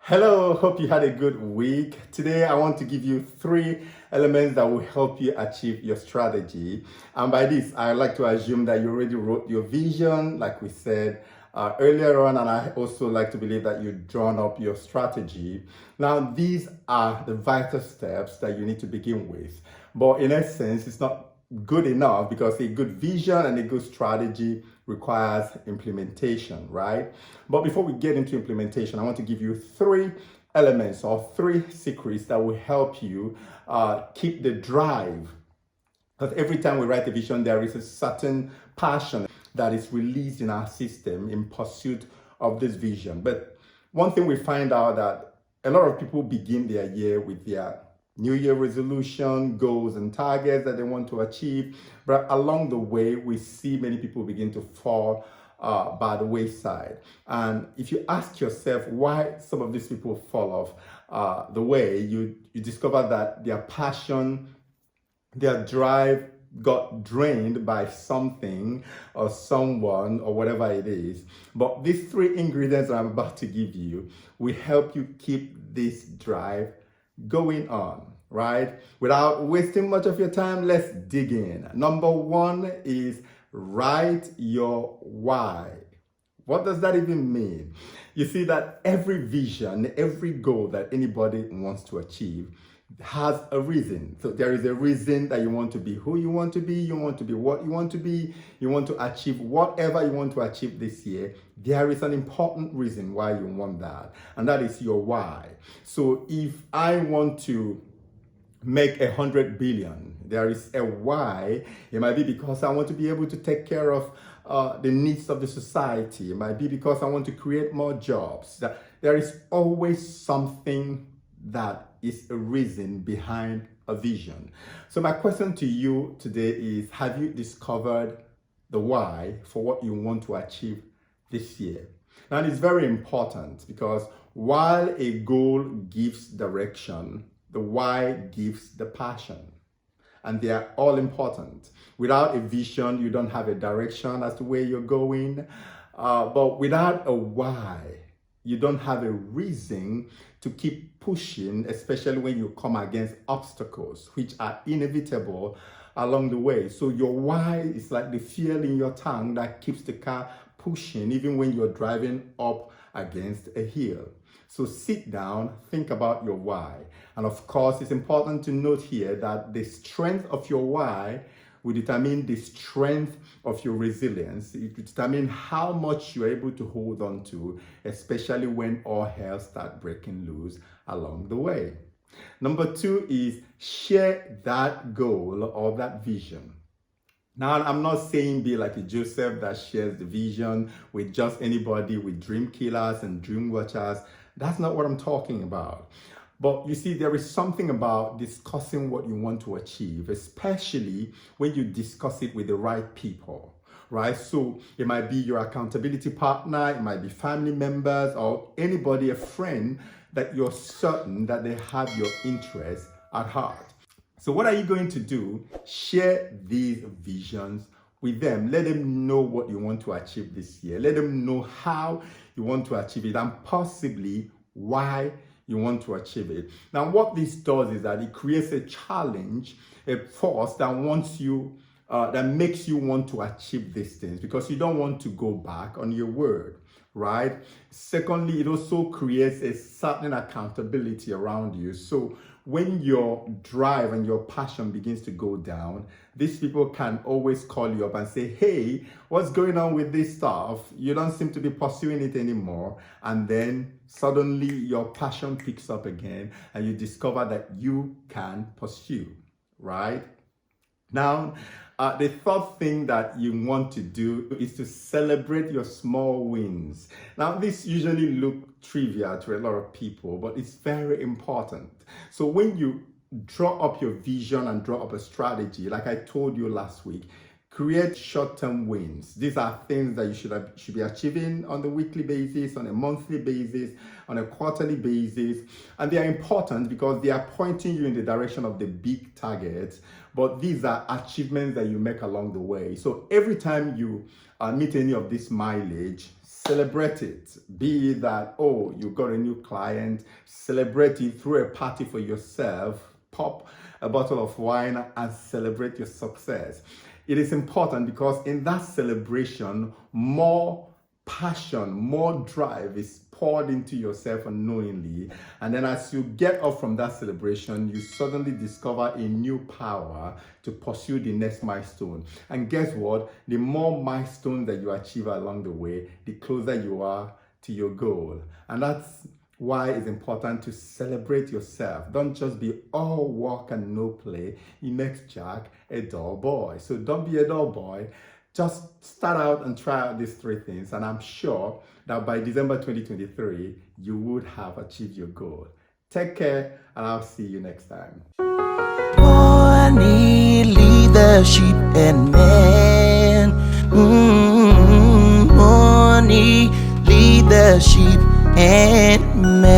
Hello, hope you had a good week. Today, I want to give you 3 elements that will help you achieve your strategy. And by this, I like to assume that you already wrote your vision, like we said earlier on, and I also like to believe that you've drawn up your strategy. Now, these are the vital steps that you need to begin with. But in essence, it's not good enough because a good vision and a good strategy requires implementation, right? But before we get into implementation, I want to give you 3 elements or 3 secrets that will help you keep the drive. Because every time we write a vision, there is a certain passion that is released in our system in pursuit of this vision. But one thing we find out that a lot of people begin their year with their New Year resolution, goals and targets that they want to achieve. But along the way, we see many people begin to fall by the wayside. And if you ask yourself why some of these people fall off the way, you discover that their passion, their drive got drained by something or someone or whatever it is. But these 3 ingredients I'm about to give you will help you keep this drive going on, right? Without wasting much of your time, let's dig in. Number 1 is write your why. What does that even mean? You see that every vision, every goal that anybody wants to achieve has a reason. So there is a reason that you want to be who you want to be, you want to be what you want to be, you want to achieve whatever you want to achieve this year. There is an important reason why you want that, and that is your why. So if I want to make 100 billion, there is a why. It might be because I want to be able to take care of the needs of the society. It might be because I want to create more jobs. There is always something that is a reason behind a vision. So my question to you today is, have you discovered the why for what you want to achieve this year? Now, it's very important because while a goal gives direction, the why gives the passion. And they are all important. Without a vision, you don't have a direction as to where you're going. But without a why, you don't have a reason to keep pushing, especially when you come against obstacles, which are inevitable along the way. So your why is like the fuel in your tank that keeps the car pushing, even when you're driving up against a hill. So sit down, think about your why. And of course, it's important to note here that the strength of your why will determine the strength of your resilience. It will determine how much you're able to hold on to, especially when all hell starts breaking loose along the way. Number 2 is share that goal or that vision. Now, I'm not saying be like a Joseph that shares the vision with just anybody, with dream killers and dream watchers. That's not what I'm talking about. But you see, there is something about discussing what you want to achieve, especially when you discuss it with the right people, right? So it might be your accountability partner, it might be family members, or anybody, a friend that you're certain that they have your interests at heart. So what are you going to do? Share these visions with them. Let them know what you want to achieve this year. Let them know how you want to achieve it and possibly why you want to achieve it. Now, what this does is that it creates a challenge, a force that wants you, that makes you want to achieve these things because you don't want to go back on your word, right? Secondly, it also creates a certain accountability around you. So when your drive and your passion begins to go down, these people can always call you up and say, hey, what's going on with this stuff? You don't seem to be pursuing it anymore. And then suddenly your passion picks up again and you discover that you can pursue, right? Now, the third thing that you want to do is to celebrate your small wins. Now, this usually looks trivial to a lot of people, but it's very important. So when you draw up your vision and draw up a strategy, like I told you last week, create short-term wins. These are things that you should be achieving on the weekly basis, on a monthly basis, on a quarterly basis. And they are important because they are pointing you in the direction of the big targets. But these are achievements that you make along the way. So every time you meet any of this mileage, celebrate it. Be it that, oh, you got a new client, celebrate it, throw a party for yourself, pop a bottle of wine and celebrate your success. It is important because in that celebration, more passion, more drive is poured into yourself unknowingly. And then as you get up from that celebration, you suddenly discover a new power to pursue the next milestone. And guess what? The more milestones that you achieve along the way, the closer you are to your goal. And that's why it's important to celebrate yourself. Don't just be all work and no play. It makes Jack a dull boy. So don't be a dull boy. Just start out and try out these three things, and I'm sure that by December 2023, you would have achieved your goal. Take care, and I'll see you next time. Money, leadership, and man. Money, leadership, and man.